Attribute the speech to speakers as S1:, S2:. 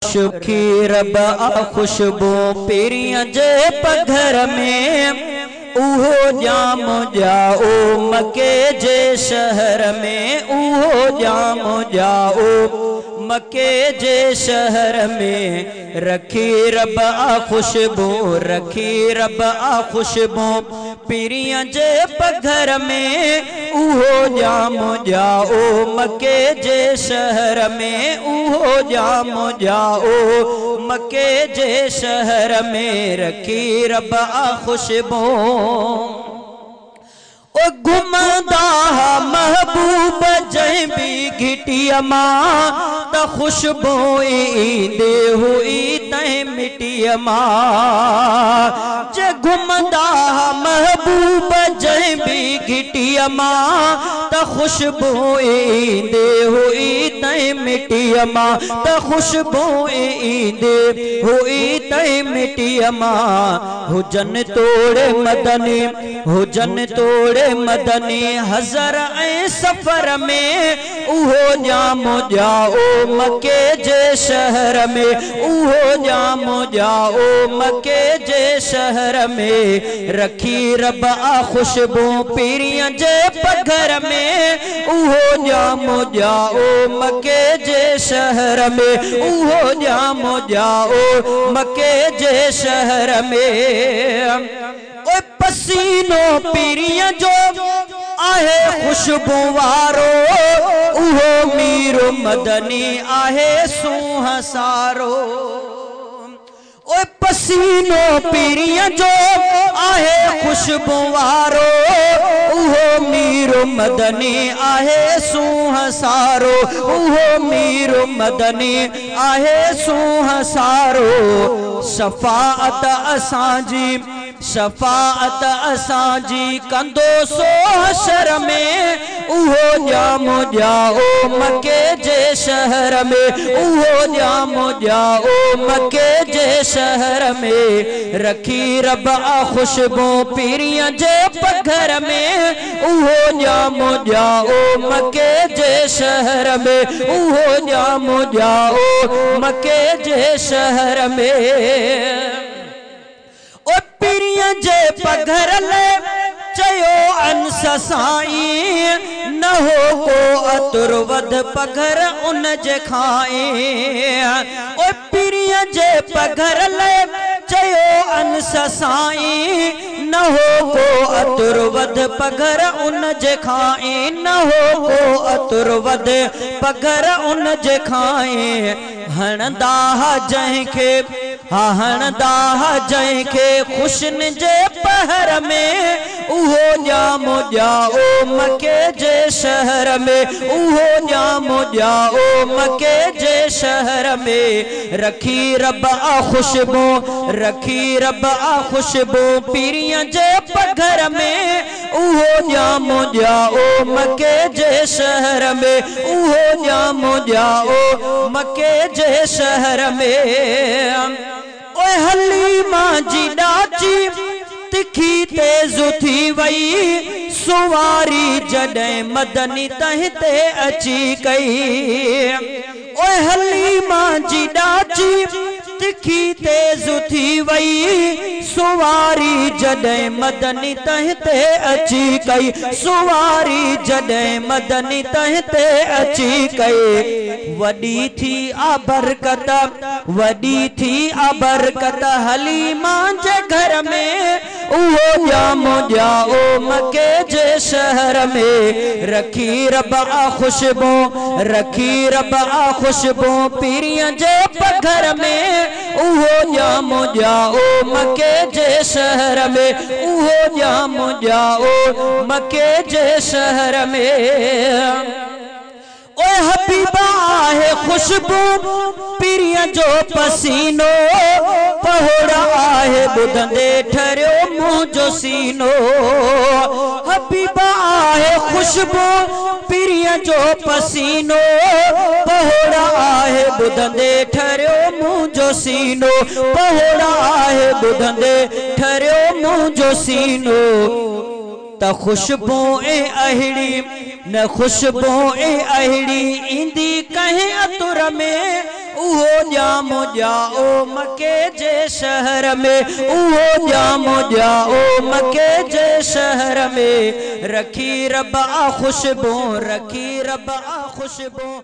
S1: रखी रब खुशबू पीरियां जे पघर में उहो जाम जाओ मके जे शहर में उहो जाम जाओ मके जे शहर में रखी रब खुशबू रखी रब खुशबू पीरियां जे पघर में उहो जाम जाओ मके जे शहर में उहो जाम जाओ मके जे शहर में रखी रब खुशबू ओ घुमदा महबूब जै भी घिटिया मां त खुशबू ईंदे हुई तै मिटिया मां जे घुमदा महबूब जै भी घिटिया मां त खुशबू ईंदे हुई तै मिटिया मां त खुशबू ईंदे हुई तै मिटिया मां हुजन तोड़े मदनी हुजन तोड़े मदनी हज़र ऐं सफर में उहो जाम जाओ मके जे शहर में उहो जाम जाओ मके जे शहर में रखी रब खुशबू पीरियां जे पघर में उहो जाम जाओ मके जे शहर में उहो जाम जाओ मके जे शहर में ओ पसीनो पीरियां जो आहे खुशबू वारो उहो मीरो मदनी आहे सूह सारो ओ पसीनो पीरियां जो आहे खुशबू वारो उहो मीरो मदनी आहे सूह सारो उहो मीरो मदनी आहे सूह सारो शफाअत असांजी शफाअत असांजी कंदो सो हशर में उहो जाम जाओ मके जे शहर में उहो जाम जाओ मके जे शहर में रखी रब खुशबू पीरियां जे पघर में उहो जाम जाओ मके जे शहर में उहो जाम जाओ मके जे शहर में ओ पीरियां जे पघर ले चयो अंस साईं न हो को अतुर वध पघर उन जे खाए ओ पीरियां जे पघर ले चयो अंस साईं न हो को अतुर वध पघर उन जे खाए न हो को अतुर वध पघर उन जे खाए हणदा जंहिंखे हणदा जंहिंखे खुशन जे पहर में उहो जाम जाओ मके जे शहर में उहो जाम जाओ मके जे शहर में रखी रब खुशबू रखी रब खुशबू पीरियां जे पघर में उहो जाम जाओ मके जे शहर में उहो जाम जाओ मके जे शहर में ओए हलीमा जी डाची तिखी तेज थी वई सुवारी जॾहिं मदनी तह ते अची कई ओए हलीमा जी डाची तिखी तेज थी वई सुवारी जॾहिं मदनी तह ते अची कई सुवारी जॾहिं मदनी तह ते अची कई वॾी थी अबरकत वॾी थी अबरकत हलीमा जे घर में उहो जाम जाओ मके जे शहर में रखी रब खुशबू रखी रब खुशबू पीरियां जे पघर में उहो जाम जाओ मके जे शहर में उहो जाम जाओ मके जे शहर में ओए हबीबा है खुशबू पीरियां जो पसीनो पहोड़ा है बुधंदे ठरियो मुंह जो सीनो हबीबा है खुशबू पीरियां जो पसीनो पहोड़ा है बुधंदे ठरियो मुंह जो सीनो पहोड़ा है बुधंदे ठरियो मुंह जो सीनो त खुशबू ए अहिड़ी न खुशबू ए अहिड़ी इंदी कहीं अतुर में उहो जामो जाओ मके जे शहर में, उहो जामो जाओ मके जे शहर में, रखी रब आ खुशबू, रखी रब आ खुशबू।